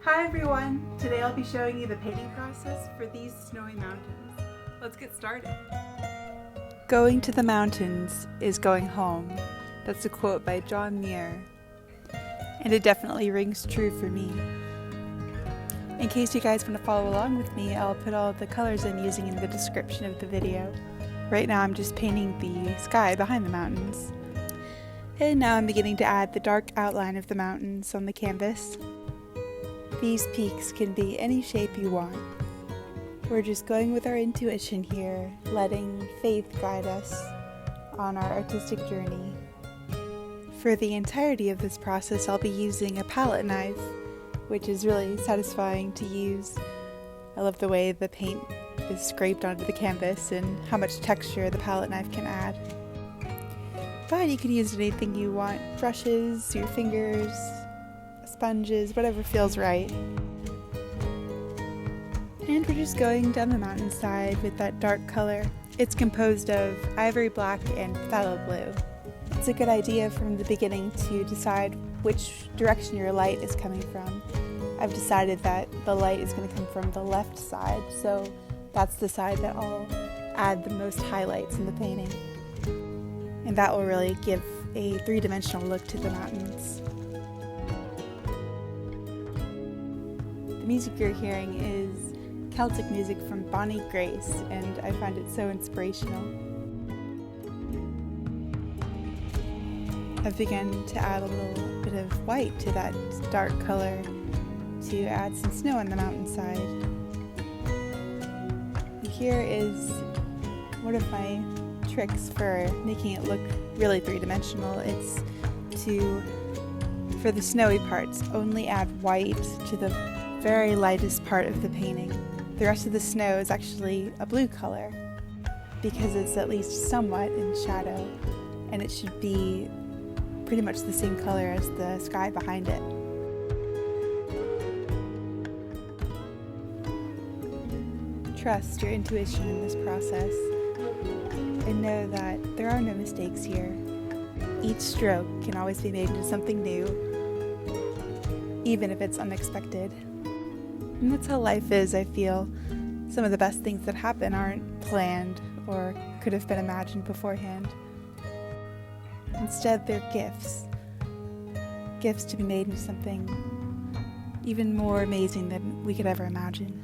Hi everyone! Today I'll be showing you the painting process for these snowy mountains. Let's get started. Going to the mountains is going home. That's a quote by John Muir. And it definitely rings true for me. In case you guys want to follow along with me, I'll put all the colors I'm using in the description of the video. Right now I'm just painting the sky behind the mountains. And now I'm beginning to add the dark outline of the mountains on the canvas. These peaks can be any shape you want. We're just going with our intuition here, letting faith guide us on our artistic journey. For the entirety of this process, I'll be using a palette knife, which is really satisfying to use. I love the way the paint is scraped onto the canvas and how much texture the palette knife can add. But you can use anything you want, brushes, your fingers, sponges, whatever feels right. And we're just going down the mountainside with that dark color. It's composed of Ivory Black and Pthalo Blue. It's a good idea from the beginning to decide which direction your light is coming from. I've decided that the light is going to come from the left side, so that's the side that I'll add the most highlights in the painting. And that will really give a three-dimensional look to the mountains. The music you're hearing is Celtic music from Bonnie Grace, and I find it so inspirational. I've begun to add a little bit of white to that dark color to add some snow on the mountainside. And here is one of my tricks for making it look really three-dimensional. It's to, for the snowy parts, only add white to the very lightest part of the painting. The rest of the snow is actually a blue color because it's at least somewhat in shadow, and it should be pretty much the same color as the sky behind it. Trust your intuition in this process and know that there are no mistakes here. Each stroke can always be made into something new, even if it's unexpected. And that's how life is, I feel. Some of the best things that happen aren't planned or could have been imagined beforehand. Instead, they're gifts. Gifts to be made into something even more amazing than we could ever imagine.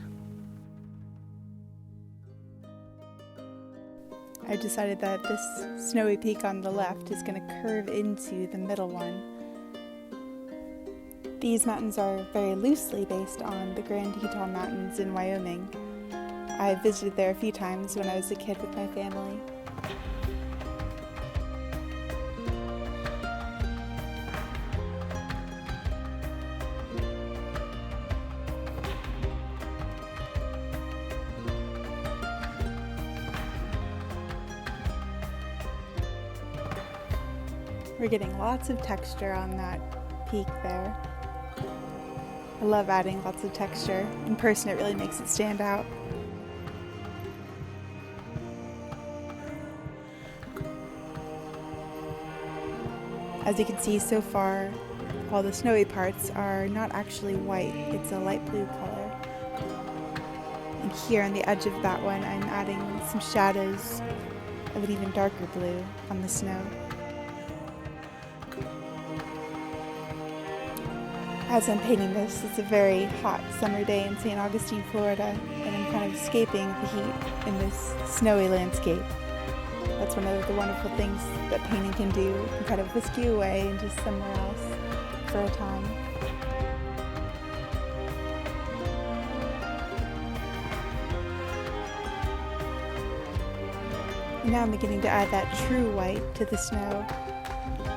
I decided that this snowy peak on the left is going to curve into the middle one. These mountains are very loosely based on the Grand Teton Mountains in Wyoming. I visited there a few times when I was a kid with my family. We're getting lots of texture on that peak there. I love adding lots of texture. In person, it really makes it stand out. As you can see so far, all the snowy parts are not actually white, it's a light blue color. And here on the edge of that one, I'm adding some shadows of an even darker blue on the snow. As I'm painting this, it's a very hot summer day in St. Augustine, Florida, and I'm kind of escaping the heat in this snowy landscape. That's one of the wonderful things that painting can do. It can kind of whisk you away into somewhere else for a time. And now I'm beginning to add that true white to the snow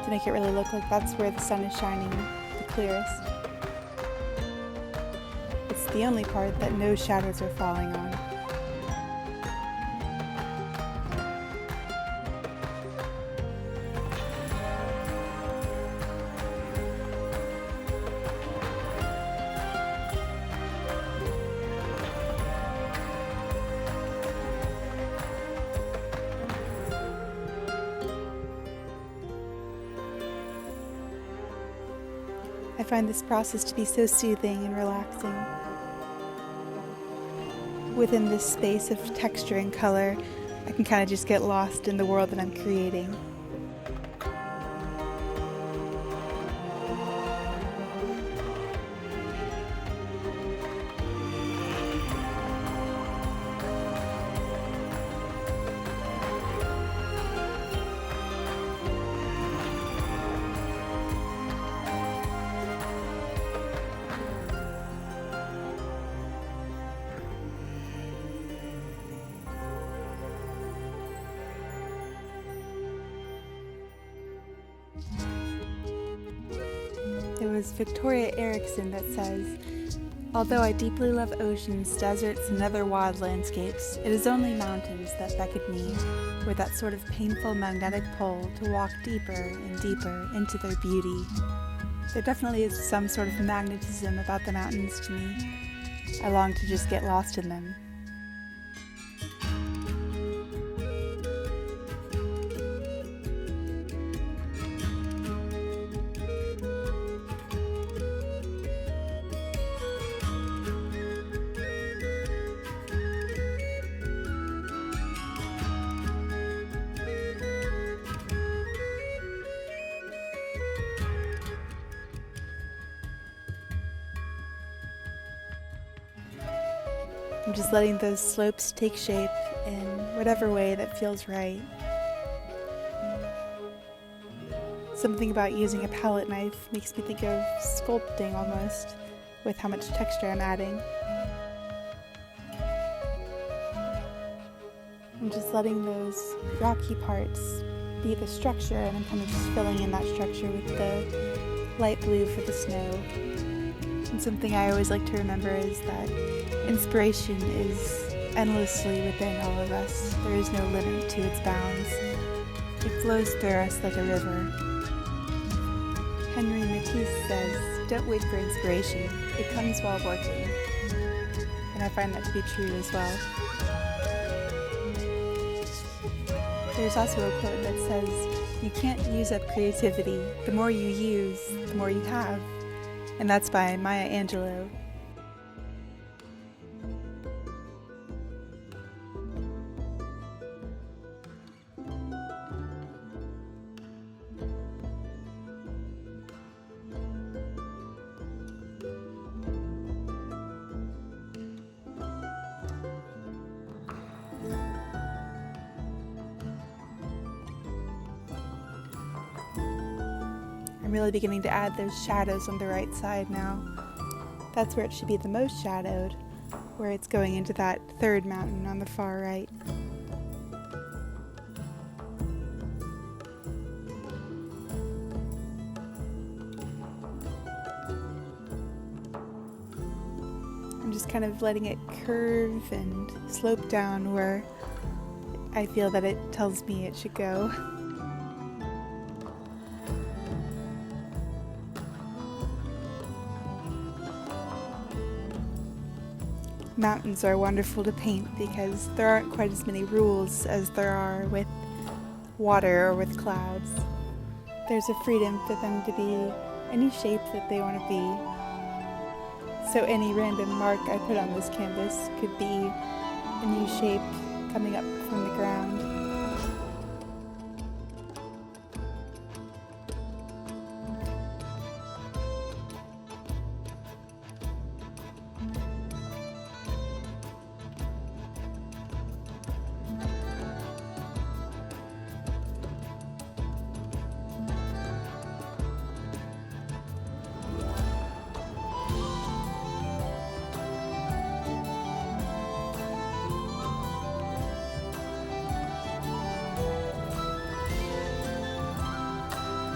to make it really look like that's where the sun is shining the clearest. It's the only part that no shadows are falling on. find this process to be so soothing and relaxing. Within this space of texture and color, I can kind of just get lost in the world that I'm creating. There was Victoria Erickson that says, "Although I deeply love oceans, deserts, and other wild landscapes, it is only mountains that beckon me with that sort of painful magnetic pull to walk deeper and deeper into their beauty." There definitely is some sort of magnetism about the mountains to me. I long to just get lost in them. I'm just letting those slopes take shape in whatever way that feels right. Something about using a palette knife makes me think of sculpting almost, with how much texture I'm adding. I'm just letting those rocky parts be the structure, and I'm kind of just filling in that structure with the light blue for the snow. And something I always like to remember is that inspiration is endlessly within all of us. There is no limit to its bounds. It flows through us like a river. Henry Matisse says, "Don't wait for inspiration. It comes while working." And I find that to be true as well. There's also a quote that says, "You can't use up creativity. The more you use, the more you have." And that's by Maya Angelou. I'm really beginning to add those shadows on the right side now. That's where it should be the most shadowed, where it's going into that third mountain on the far right. I'm just kind of letting it curve and slope down where I feel that it tells me it should go. Mountains are wonderful to paint because there aren't quite as many rules as there are with water or with clouds. There's a freedom for them to be any shape that they want to be. So any random mark I put on this canvas could be a new shape coming up from the ground.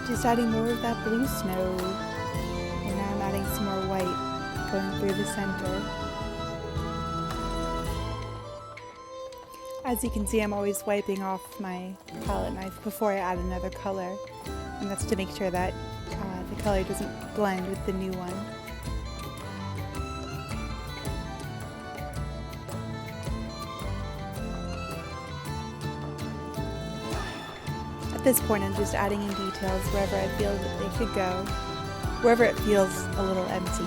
Just adding more of that blue snow, and now I'm adding some more white going through the center. As you can see, I'm always wiping off my palette knife before I add another color, and that's to make sure that the color doesn't blend with the new one. At this point, I'm just adding in details wherever I feel that they should go. wherever it feels a little empty.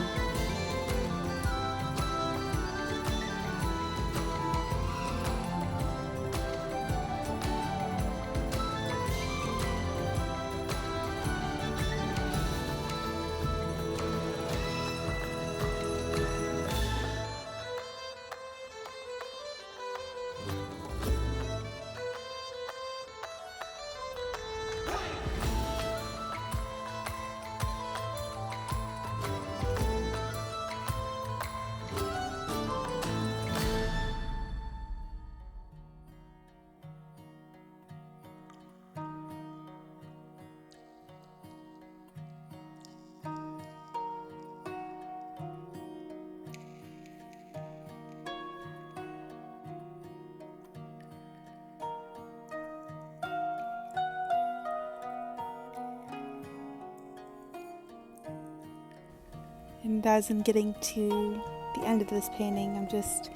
And as I'm getting to the end of this painting, I'm just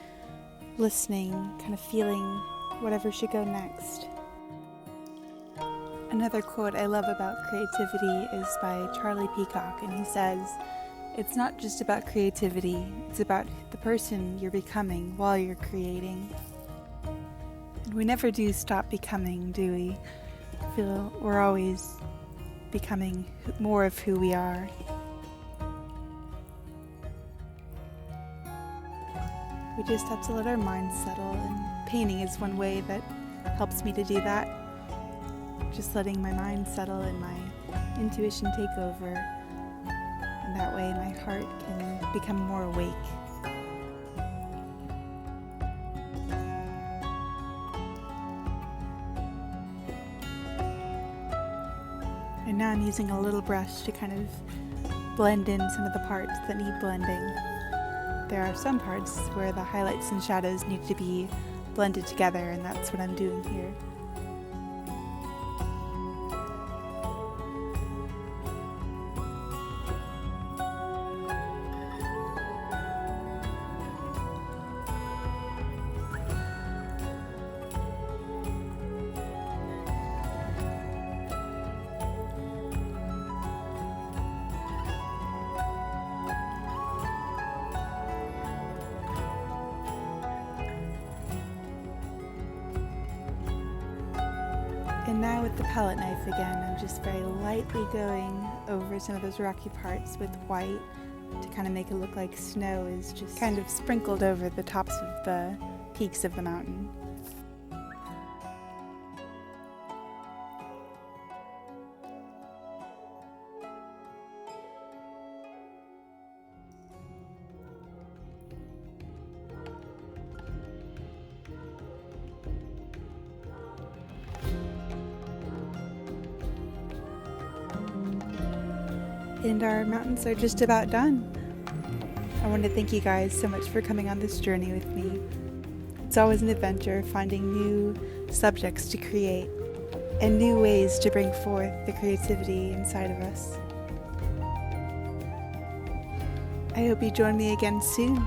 listening, kind of feeling whatever should go next. Another quote I love about creativity is by Charlie Peacock, and he says, "It's not just about creativity, it's about the person you're becoming while you're creating." And we never do stop becoming, do we? I feel we're always becoming more of who we are. We just have to let our minds settle, and painting is one way that helps me to do that. Just letting my mind settle and my intuition take over, and that way my heart can become more awake. And now I'm using a little brush to kind of blend in some of the parts that need blending. There are some parts where the highlights and shadows need to be blended together, and that's what I'm doing here. And now with the palette knife again, I'm just very lightly going over some of those rocky parts with white to kind of make it look like snow is just kind of sprinkled over the tops of the peaks of the mountain. And our mountains are just about done. I want to thank you guys so much for coming on this journey with me. It's always an adventure finding new subjects to create and new ways to bring forth the creativity inside of us. I hope you join me again soon.